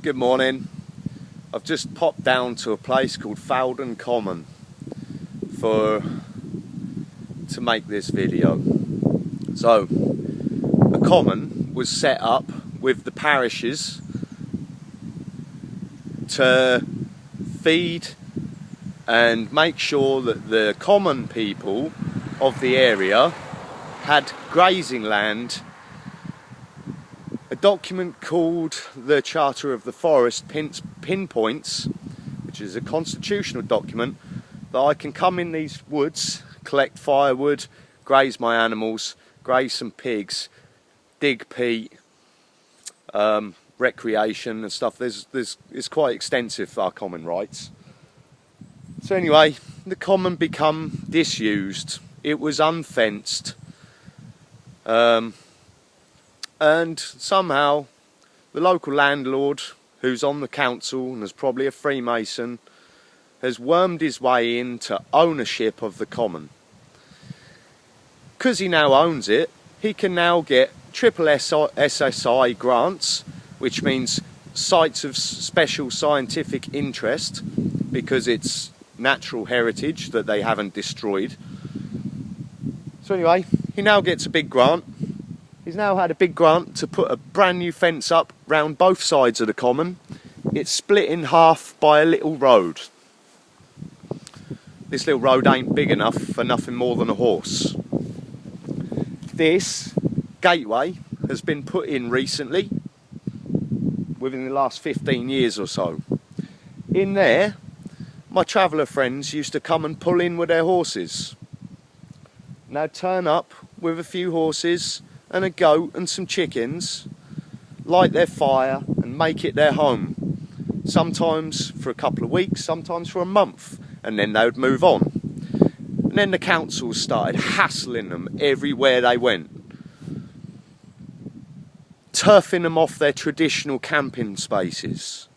Good morning. I've just popped down to a place called Foulden Common to make this video. So, a common was set up with the parishes to feed and make sure that the common people of the area had grazing land. A document called the Charter of the Forest pinpoints, which is a constitutional document, that I can come in these woods, collect firewood, graze my animals, graze some pigs, dig peat, recreation and stuff. It's quite extensive, our common rights. So anyway, the common become disused. It was unfenced. And somehow the local landlord, who's on the council and is probably a Freemason, has wormed his way into ownership of the common. Because he now owns it, he can now get triple SSI grants, which means sites of special scientific interest, because it's natural heritage that they haven't destroyed. So anyway, he now gets a big grant. He's now had a big grant to put a brand new fence up round both sides of the common. It's split in half by a little road. This little road ain't big enough for nothing more than a horse. This gateway has been put in recently, within the last 15 years or so. In there, my traveller friends used to come and pull in with their horses. Now turn up with a few horses and a goat and some chickens, light their fire and make it their home. Sometimes for a couple of weeks, sometimes for a month, and then they would move on. And then the council started hassling them everywhere they went, turfing them off their traditional camping spaces.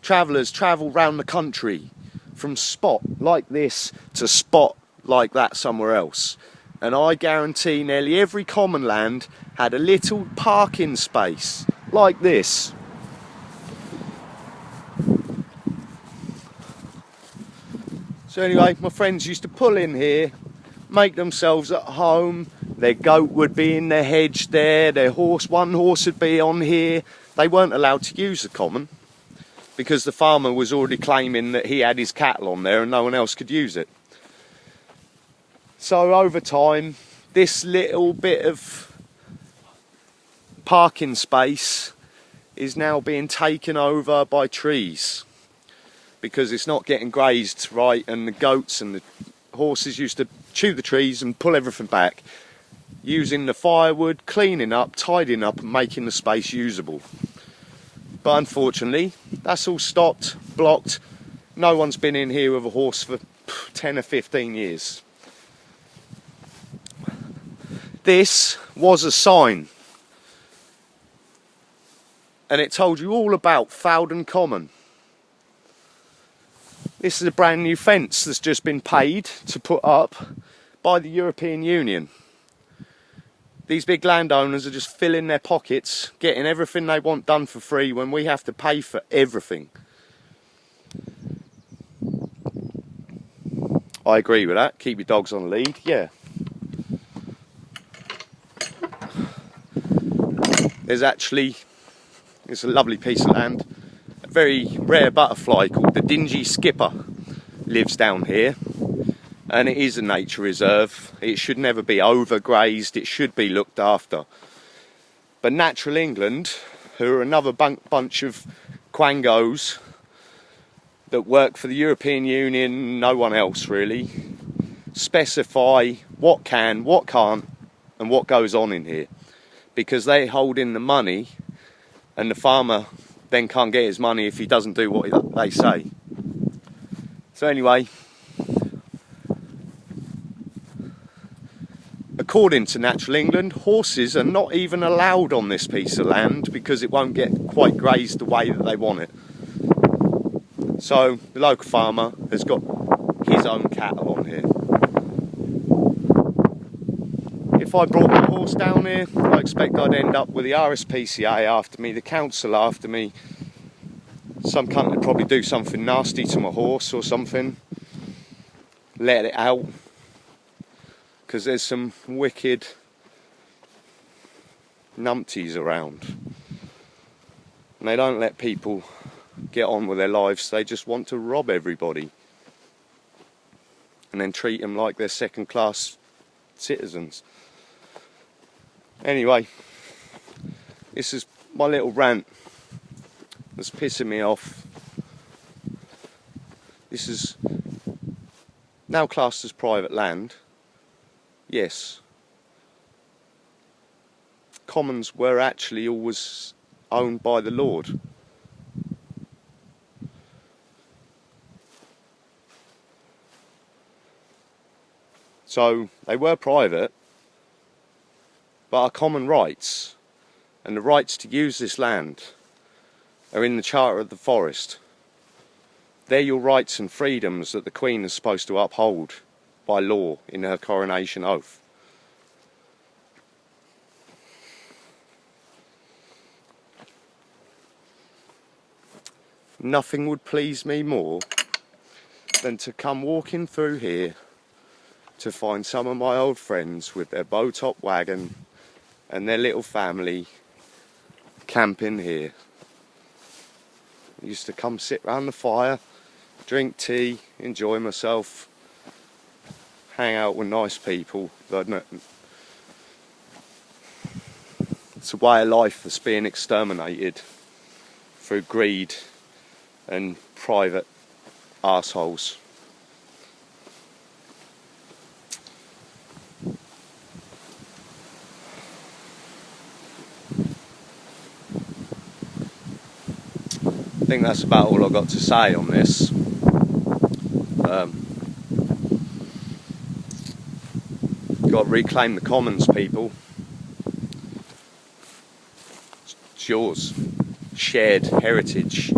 Travellers travel round the country from spot like this to spot like that somewhere else. And I guarantee nearly every common land had a little parking space like this. So anyway, my friends used to pull in here, make themselves at home. Their goat would be in the hedge there, one horse would be on here. They weren't allowed to use the common because the farmer was already claiming that he had his cattle on there and no one else could use it. So over time, this little bit of parking space is now being taken over by trees because it's not getting grazed right, and the goats and the horses used to chew the trees and pull everything back, using the firewood, cleaning up, tidying up and making the space usable. But unfortunately, that's all stopped, blocked. No one's been in here with a horse for 10 or 15 years. This was a sign, and it told you all about Foulden Common. This is a brand new fence that's just been paid to put up by the European Union. These big landowners are just filling their pockets, getting everything they want done for free when we have to pay for everything. I agree with that. Keep your dogs on lead, yeah. It's a lovely piece of land. A very rare butterfly called the dingy skipper lives down here, and it is a nature reserve. It should never be overgrazed, it should be looked after. But Natural England, who are another bunch of quangos that work for the European Union, no one else really, specify what can, what can't, and what goes on in here. Because they hold in the money, and the farmer then can't get his money if he doesn't do what they say. So anyway, according to Natural England, horses are not even allowed on this piece of land because it won't get quite grazed the way that they want it. So the local farmer has got his own cattle on here. If I brought my horse down here, I expect I'd end up with the RSPCA after me, the council after me, Some cunt would probably do something nasty to my horse or something, let it out, because there's some wicked numpties around, and they don't let people get on with their lives. They just want to rob everybody and then treat them like they're second class citizens. Anyway, this is my little rant that's pissing me off. This is now classed as private land. Yes. Commons were actually always owned by the Lord. So they were private, but our common rights and the rights to use this land are in the Charter of the Forest. They're your rights and freedoms that the Queen is supposed to uphold by law in her coronation oath. Nothing would please me more than to come walking through here to find some of my old friends with their bow-top wagon and their little family camping here. I used to come sit round the fire, drink tea, enjoy myself, hang out with nice people. It's a way of life that's being exterminated through greed and private arseholes. I think that's about all I've got to say on this. Got to reclaim the commons, people. It's yours. Shared heritage.